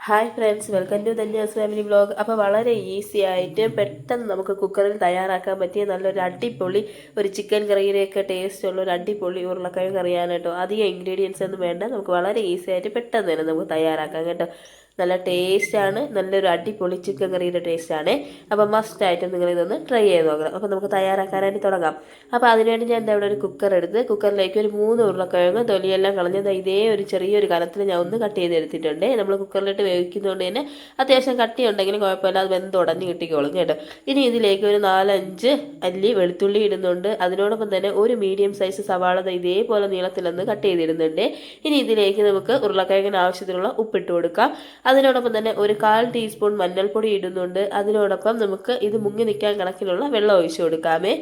Hi friends, welcome to Dhanya's family vlog. അപ്പോൾ വളരെ easy ആയിട്ട് പെട്ടെന്ന് നമുക്ക് കുക്കറിൽ തയ്യാറാക്കാൻ പറ്റിയ നല്ലൊരു അടിപൊളി ഒരു ചിക്കൻ കറിയിലേക്ക് ടേസ്റ്റ് ഉള്ള ഒരു അടിപൊളി ഉരുളക്കിഴങ്ങ് കറിയാണ് കേട്ടോ. അധികം ഇൻഗ്രീഡിയൻസ് ഒന്നും വേണ്ട, നമുക്ക് വളരെ ഈസി ആയിട്ട് പെട്ടെന്ന് തന്നെ നമുക്ക് തയ്യാറാക്കാം കേട്ടോ. നല്ല ടേസ്റ്റാണ്, നല്ലൊരു അടിപൊളി ചിക്കൻ കറിയുടെ ടേസ്റ്റാണ്. അപ്പോൾ മസ്റ്റായിട്ടും നിങ്ങളിതൊന്ന് ട്രൈ ചെയ്ത് നോക്കണം. അപ്പോൾ നമുക്ക് തയ്യാറാക്കാനായിട്ട് തുടങ്ങാം. അപ്പോൾ അതിനുവേണ്ടി ഞാൻ എന്താ ഇവിടെ ഒരു കുക്കർ എടുത്ത് കുക്കറിലേക്ക് ഒരു 3 ഉരുളക്കിഴങ്ങ് തൊലിയെല്ലാം കളഞ്ഞത് ഇതേ ഒരു ചെറിയൊരു കനത്തിൽ ഞാൻ ഒന്ന് കട്ട് ചെയ്തെടുത്തിട്ടുണ്ട്. നമ്മൾ കുക്കറിലിട്ട് വേവിക്കുന്നതുകൊണ്ട് തന്നെ അത്യാവശ്യം കട്ടി ഉണ്ടെങ്കിലും കുഴപ്പമില്ല, അത് വെന്തുടഞ്ഞ് കിട്ടിക്കോളും കേട്ടോ. ഇനി ഇതിലേക്ക് ഒരു 4-5 അല്ലി വെളുത്തുള്ളി ഇടുന്നുണ്ട്. അതിനോടൊപ്പം തന്നെ ഒരു മീഡിയം സൈസ് സവാള ഇതേപോലെ നീളത്തിലൊന്ന് കട്ട് ചെയ്തിടുന്നുണ്ട്. ഇനി ഇതിലേക്ക് നമുക്ക് ഉരുളക്കിഴങ്ങിന് ആവശ്യത്തിനുള്ള ഉപ്പിട്ട് കൊടുക്കാം. അതിനോടൊപ്പം തന്നെ ഒരു 1/4 ടീസ്പൂൺ മഞ്ഞൾപ്പൊടി ഇടുന്നുണ്ട്. അതിനോടൊപ്പം നമുക്ക് ഇത് മുങ്ങി നിൽക്കാൻ കണക്കിലുള്ള വെള്ളം ഒഴിച്ചു കൊടുക്കാമേ.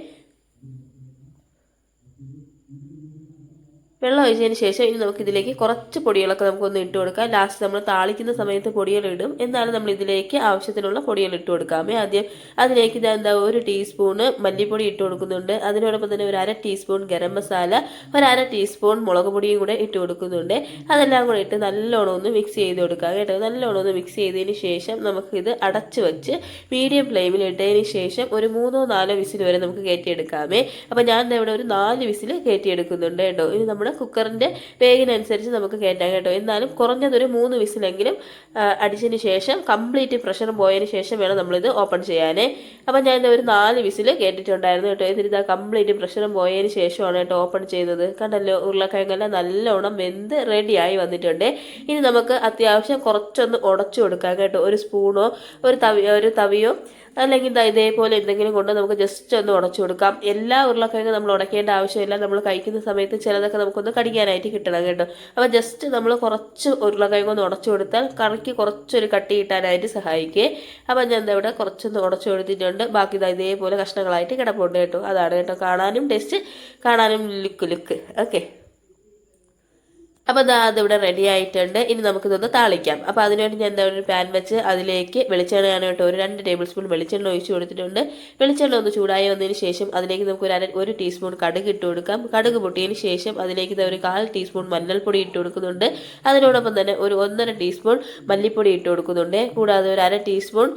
വെള്ളം ഒഴിച്ചതിന് ശേഷം ഇനി നമുക്ക് ഇതിലേക്ക് കുറച്ച് പൊടികളൊക്കെ നമുക്കൊന്ന് ഇട്ട് കൊടുക്കാം. ലാസ്റ്റ് നമ്മൾ താളിക്കുന്ന സമയത്ത് പൊടികൾ ഇടും, എന്നാലും നമ്മൾ ഇതിലേക്ക് ആവശ്യത്തിനുള്ള പൊടികൾ ഇട്ട് കൊടുക്കാമേ. ആദ്യം അതിലേക്ക് എന്താ 1 ടീസ്പൂണ് മല്ലിപ്പൊടി ഇട്ട് കൊടുക്കുന്നുണ്ട്. അതിനോടൊപ്പം തന്നെ ഒരു 1/2 ടീസ്പൂൺ ഗരം മസാല, ഒരു 1/2 ടീസ്പൂൺ മുളക് പൊടിയും കൂടെ ഇട്ട് കൊടുക്കുന്നുണ്ട്. അതെല്ലാം കൂടെ ഇട്ട് നല്ലോണം ഒന്ന് മിക്സ് ചെയ്ത് കൊടുക്കാം കേട്ടോ. നല്ലോണം ഒന്ന് മിക്സ് ചെയ്തതിന് ശേഷം നമുക്കിത് അടച്ച് വെച്ച് മീഡിയം ഫ്ലെയിമിൽ ഇട്ടതിന് ശേഷം ഒരു 3-4 വിസിൽ വരെ നമുക്ക് കയറ്റിയെടുക്കാമേ. അപ്പോൾ ഞാൻ ഇവിടെ ഒരു 4 വിസിൽ കയറ്റിയെടുക്കുന്നുണ്ട് കേട്ടോ. ഇനി നമ്മുടെ കുക്കറിൻ്റെ വേഗിനനുസരിച്ച് നമുക്ക് കയറ്റാം കേട്ടോ. എന്നാലും കുറഞ്ഞതൊരു 3 വിസിലെങ്കിലും അടിച്ചതിന് ശേഷം കംപ്ലീറ്റ് പ്രഷർ പോയതിന് ശേഷം വേണം നമ്മളിത് ഓപ്പൺ ചെയ്യാനേ. അപ്പം ഞാൻ ഒരു 4 വിസിൽ കേട്ടിട്ടുണ്ടായിരുന്നു കേട്ടോ. ഇതിരിതാ കംപ്ലീറ്റ് പ്രഷറും പോയതിന് ശേഷമാണ് കേട്ടോ ഓപ്പൺ ചെയ്യുന്നത്. കണ്ടല്ലോ, ഉരുളക്കിഴങ്ങെല്ലാം നല്ലോണം വെന്ത് റെഡിയായി വന്നിട്ടുണ്ട്. ഇനി നമുക്ക് അത്യാവശ്യം കുറച്ചൊന്ന് ഉടച്ചു കൊടുക്കാം കേട്ടോ. ഒരു സ്പൂണോ ഒരു തവിയോ അല്ലെങ്കിൽ ഇതേപോലെ എന്തെങ്കിലും കൊണ്ട് നമുക്ക് ജസ്റ്റ് ഒന്ന് ഉടച്ചു കൊടുക്കാം. എല്ലാ ഉരുളക്കിഴങ്ങും നമ്മൾ ഉടക്കേണ്ട ആവശ്യമില്ല. നമ്മൾ കഴിക്കുന്ന സമയത്ത് ചിലതൊക്കെ നമുക്കൊന്ന് കടിക്കാനായിട്ട് കിട്ടണം കേട്ടോ. അപ്പോൾ ജസ്റ്റ് നമ്മൾ കുറച്ച് ഉരുളക്കിഴങ്ങൊന്ന് ഉടച്ചു കൊടുത്താൽ കറിക്ക് കുറച്ചൊരു കട്ടി കിട്ടാനായിട്ട് സഹായിക്കേ. അപ്പോൾ ഞാൻ എന്താ ഇവിടെ കുറച്ചൊന്ന് ഉടച്ചു കൊടുത്തിട്ടുണ്ട്. ബാക്കി ഇതേപോലെ കഷ്ണങ്ങളായിട്ട് കിടപ്പുണ്ട് കേട്ടോ. അതാണ് കേട്ടോ കാണാനും ടേസ്റ്റ്, കാണാനും ലുക്ക്. ഓക്കെ, അപ്പോൾ അതിവിടെ റെഡി ആയിട്ടുണ്ട്. ഇനി നമുക്കിതൊന്ന് താളിക്കാം. അപ്പോൾ അതിനുവേണ്ടി ഞാൻ എന്താ ഒരു പാൻ വെച്ച് അതിലേക്ക് വെളിച്ചെണ്ണയാണ് കേട്ടോ. ഒരു 2 ടേബിൾ സ്പൂൺ വെളിച്ചെണ്ണ ഒഴിച്ച് കൊടുത്തിട്ടുണ്ട്. വെളിച്ചെണ്ണ ഒന്ന് ചൂടായി വന്നതിന് ശേഷം അതിലേക്ക് നമുക്ക് ഒരു ടീസ്പൂൺ കടുക് ഇട്ട് കൊടുക്കാം. കടുക് പൊട്ടിയതിന് ശേഷം അതിലേക്ക് ഒരു 1/4 ടീസ്പൂൺ മഞ്ഞൾപ്പൊടി ഇട്ട് കൊടുക്കുന്നുണ്ട്. അതിനോടൊപ്പം തന്നെ ഒരു 1.5 ടീസ്പൂൺ മല്ലിപ്പൊടി ഇട്ട് കൊടുക്കുന്നുണ്ട്. കൂടാതെ ഒരു 1/2 ടീസ്പൂൺ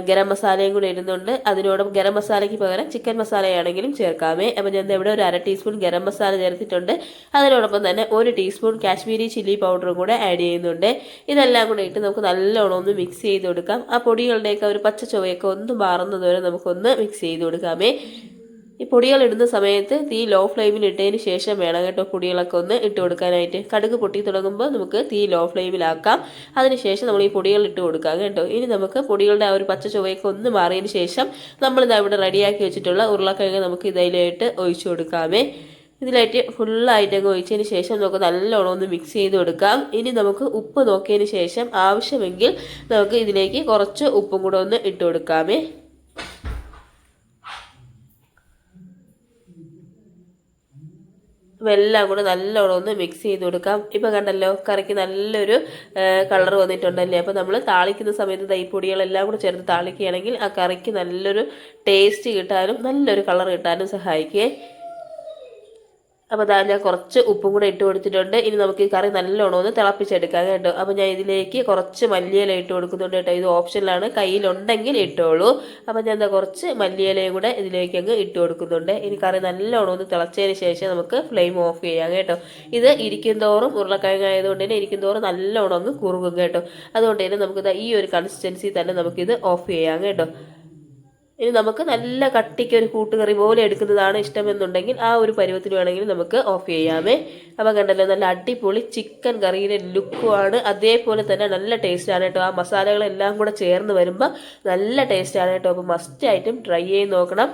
ഗരം മസാലയും കൂടെ ഇടുന്നുണ്ട്. അതിനോടൊപ്പം ഗരം മസാലയ്ക്ക് പകരം ചിക്കൻ മസാലയാണെങ്കിലും ചേർക്കാമേ. അപ്പോൾ ഞാൻ ഇവിടെ ഒരു 1/2 ടീസ്പൂൺ ഗരം മസാല ചേർത്തിട്ടുണ്ട്. അതിനോടൊപ്പം തന്നെ 1 ടീസ്പൂൺ കാശ്മീരി ചില്ലി പൗഡറും കൂടെ ആഡ് ചെയ്യുന്നുണ്ട്. ഇതെല്ലാം കൂടെ ഇട്ട് നമുക്ക് നല്ലോണം ഒന്ന് മിക്സ് ചെയ്ത് കൊടുക്കാം. ആ പൊടികളുടെയൊക്കെ ഒരു പച്ച ചുവയൊക്കെ ഒന്ന് മാറുന്നത് വരെ നമുക്കൊന്ന് മിക്സ് ചെയ്ത് കൊടുക്കാമേ. ഈ പൊടികൾ ഇടുന്ന സമയത്ത് തീ ലോ ഫ്ലെയിമിൽ ഇട്ടതിന് ശേഷം വേണം കേട്ടോ പൊടികളൊക്കെ ഒന്ന് ഇട്ട് കൊടുക്കാനായിട്ട്. കടുക് പൊട്ടി തുടങ്ങുമ്പോൾ നമുക്ക് തീ ലോ ഫ്ലെയിമിലാക്കാം. അതിനുശേഷം നമ്മൾ ഈ പൊടികൾ ഇട്ട് കൊടുക്കാം കേട്ടോ. ഇനി നമുക്ക് പൊടികളുടെ ആ ഒരു പച്ച ചുവയൊക്കെ ഒന്ന് മാറിയതിന് ശേഷം നമ്മളിതാ ഇവിടെ റെഡിയാക്കി വെച്ചിട്ടുള്ള ഉരുളക്കിഴങ്ങ് നമുക്ക് ഇതിലേക്ക് ഒഴിച്ചു കൊടുക്കാമേ. ഇതിലായിട്ട് ഫുള്ളായിട്ട് അങ്ങ് ഒഴിച്ചതിന് ശേഷം നമുക്ക് നല്ലോണം ഒന്ന് മിക്സ് ചെയ്ത് കൊടുക്കാം. ഇനി നമുക്ക് ഉപ്പ് നോക്കിയതിന് ശേഷം ആവശ്യമെങ്കിൽ നമുക്ക് ഇതിലേക്ക് കുറച്ച് ഉപ്പും കൂടെ ഒന്ന് ഇട്ട് കൊടുക്കാമേ. അപ്പോൾ എല്ലാം കൂടെ നല്ലോണം ഒന്ന് മിക്സ് ചെയ്ത് കൊടുക്കാം. ഇപ്പോൾ കണ്ടല്ലോ, കറിക്ക് നല്ലൊരു കളർ വന്നിട്ടുണ്ടല്ലേ. അപ്പോൾ നമ്മൾ താളിക്കുന്ന സമയത്ത് ഈ പൊടികളെല്ലാം കൂടെ ചേർത്ത് താളിക്കുകയാണെങ്കിൽ ആ കറിക്ക് നല്ലൊരു ടേസ്റ്റ് കിട്ടാനും നല്ലൊരു കളർ കിട്ടാനും സഹായിക്കേ. അപ്പോൾ ഞാൻ കുറച്ച് ഉപ്പും കൂടെ ഇട്ട് കൊടുത്തിട്ടുണ്ട്. ഇനി നമുക്ക് ഈ കറി നല്ലോണം ഒന്ന് തിളപ്പിച്ചെടുക്കാം കേട്ടോ. അപ്പോൾ ഞാൻ ഇതിലേക്ക് കുറച്ച് മല്ലിയില ഇട്ട് കൊടുക്കുന്നുണ്ട് കേട്ടോ. ഇത് ഓപ്ഷനിലാണ്, കയ്യിലുണ്ടെങ്കിൽ ഇട്ടോളൂ. അപ്പോൾ ഞാൻ കുറച്ച് മല്ലിയിലയും കൂടെ ഇതിലേക്ക് അങ്ങ് ഇട്ട് കൊടുക്കുന്നുണ്ട്. ഇനി കറി നല്ലോണം ഒന്ന് തിളച്ചതിന് ശേഷം നമുക്ക് ഫ്ലെയിം ഓഫ് ചെയ്യാം കേട്ടോ. ഇത് ഇരിക്കും തോറും ഉരുളക്കിഴങ്ങായതുകൊണ്ട് തന്നെ ഇരിക്കും തോറും നല്ലോണം അങ്ങ് കുറുകും കേട്ടോ. അതുകൊണ്ട് തന്നെ നമുക്ക് ഈ ഒരു കൺസിസ്റ്റൻസി തന്നെ നമുക്കിത് ഓഫ് ചെയ്യാം കേട്ടോ. ഇനി നമുക്ക് നല്ല കട്ടിക്ക് ഒരു കൂട്ടുകറി പോലെ എടുക്കുന്നതാണ് ഇഷ്ടമെന്നുണ്ടെങ്കിൽ ആ ഒരു പരുവത്തിന് വേണമെങ്കിൽ നമുക്ക് ഓഫ് ചെയ്യാമേ. അപ്പോൾ കണ്ടല്ലോ, നല്ല അടിപൊളി ചിക്കൻ കറിയുടെ ലുക്കുമാണ്. അതേപോലെ തന്നെ നല്ല ടേസ്റ്റാണ് കേട്ടോ. ആ മസാലകളെല്ലാം കൂടെ ചേർന്ന് വരുമ്പോൾ നല്ല ടേസ്റ്റാണ് കേട്ടോ. അപ്പോൾ മസ്റ്റായിട്ടും ട്രൈ ചെയ്ത് നോക്കണം.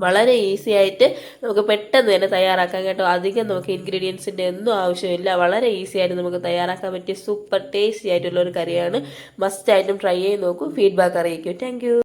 വളരെ ഈസി ആയിട്ട് നമുക്ക് പെട്ടെന്ന് തന്നെ തയ്യാറാക്കാം കേട്ടോ. അധികം നമുക്ക് ഇൻഗ്രീഡിയൻസിൻ്റെ ഒന്നും ആവശ്യമില്ല. വളരെ ഈസി ആയിട്ട് നമുക്ക് തയ്യാറാക്കാൻ പറ്റിയ സൂപ്പർ ടേസ്റ്റി ആയിട്ടുള്ള ഒരു കറിയാണ്. മസ്റ്റായിട്ടും ട്രൈ ചെയ്ത് നോക്കൂ. ഫീഡ്ബാക്ക് അറിയിക്കൂ. താങ്ക്